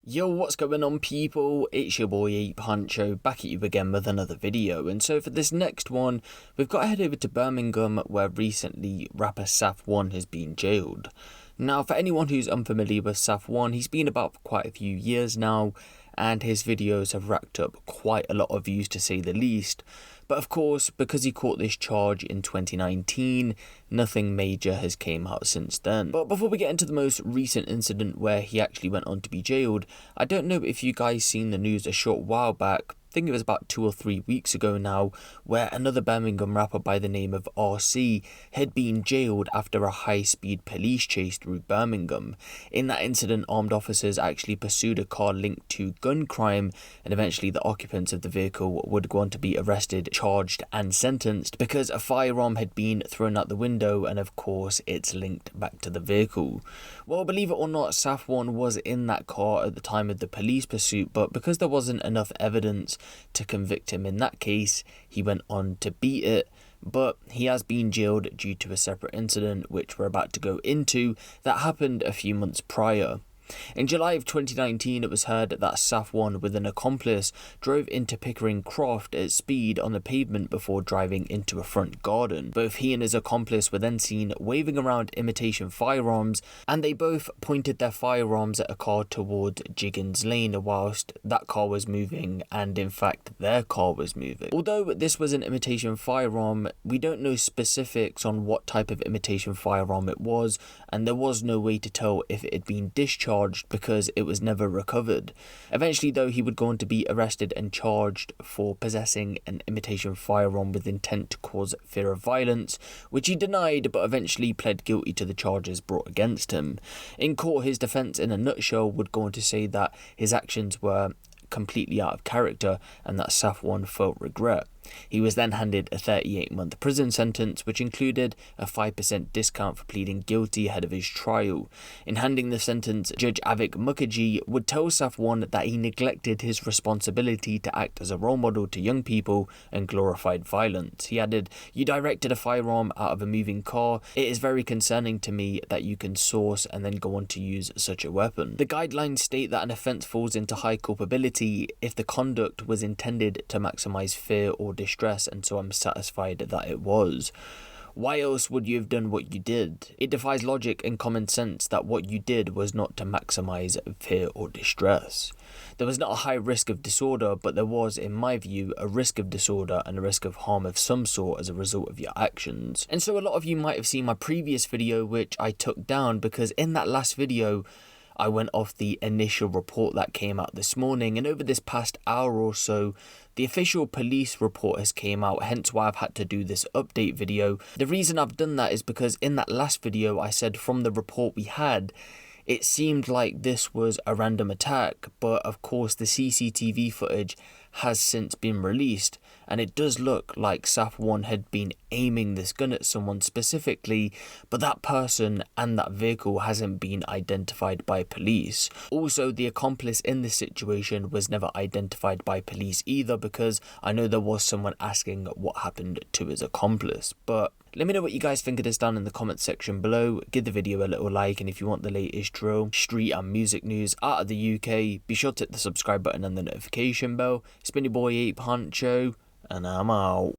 Yo, what's going on people? It's your boy Huncho back at you again with another video. And so for this next one, we've got to head over to Birmingham where recently rapper Safone has been jailed. Now for anyone who's unfamiliar with Safone, he's been about for quite a few years now and his videos have racked up quite a lot of views to say the least. But of course, because he caught this charge in 2019, nothing major has came out since then. But before we get into the most recent incident where he actually went on to be jailed, I don't know if you guys seen the news a short while back, I think it was about 2 or 3 weeks ago now, where another Birmingham rapper by the name of RC had been jailed after a high-speed police chase through Birmingham. In that incident, armed officers actually pursued a car linked to gun crime, and eventually the occupants of the vehicle would go on to be arrested, charged and sentenced because a firearm had been thrown out the window, and of course it's linked back to the vehicle. Well, believe it or not, Safone was in that car at the time of the police pursuit, but because there wasn't enough evidence to convict him in that case, he went on to beat it. But he has been jailed due to a separate incident which we're about to go into that happened a few months prior. In July of 2019, it was heard that Safone with an accomplice drove into Pickering Croft at speed on the pavement before driving into a front garden. Both he and his accomplice were then seen waving around imitation firearms, and they both pointed their firearms at a car towards Jiggins Lane whilst that car was moving, and in fact their car was moving. Although this was an imitation firearm, we don't know specifics on what type of imitation firearm it was, and there was no way to tell if it had been discharged because it was never recovered. Eventually though, he would go on to be arrested and charged for possessing an imitation firearm with intent to cause fear of violence, which he denied but eventually pled guilty to the charges brought against him. In court, his defence in a nutshell would go on to say that his actions were completely out of character and that Safone felt regret. He was then handed a 38-month prison sentence, which included a 5% discount for pleading guilty ahead of his trial. In handing the sentence, Judge Avik Mukherjee would tell Safone that he neglected his responsibility to act as a role model to young people and glorified violence. He added, "You directed a firearm out of a moving car. It is very concerning to me that you can source and then go on to use such a weapon." The guidelines state that an offence falls into high culpability if the conduct was intended to maximise fear or distress, and so I'm satisfied that it was. Why else would you have done what you did? It defies logic and common sense that what you did was not to maximise fear or distress. There was not a high risk of disorder, but there was, in my view, a risk of disorder and a risk of harm of some sort as a result of your actions. And so a lot of you might have seen my previous video which I took down, because in that last video I went off the initial report that came out this morning, and over this past hour or so the official police report has came out, hence why I've had to do this update video. The reason I've done that is because in that last video I said from the report we had, it seemed like this was a random attack, but of course the CCTV footage has since been released, and it does look like Safone had been aiming this gun at someone specifically, but that person and that vehicle hasn't been identified by police. Also, the accomplice in this situation was never identified by police either, because I know there was someone asking what happened to his accomplice. But let me know what you guys think of this down in the comment section below. Give the video a little like, and if you want the latest drill, street and music news out of the UK, be sure to hit the subscribe button and the notification bell. It's been your boy Huncho, and I'm out.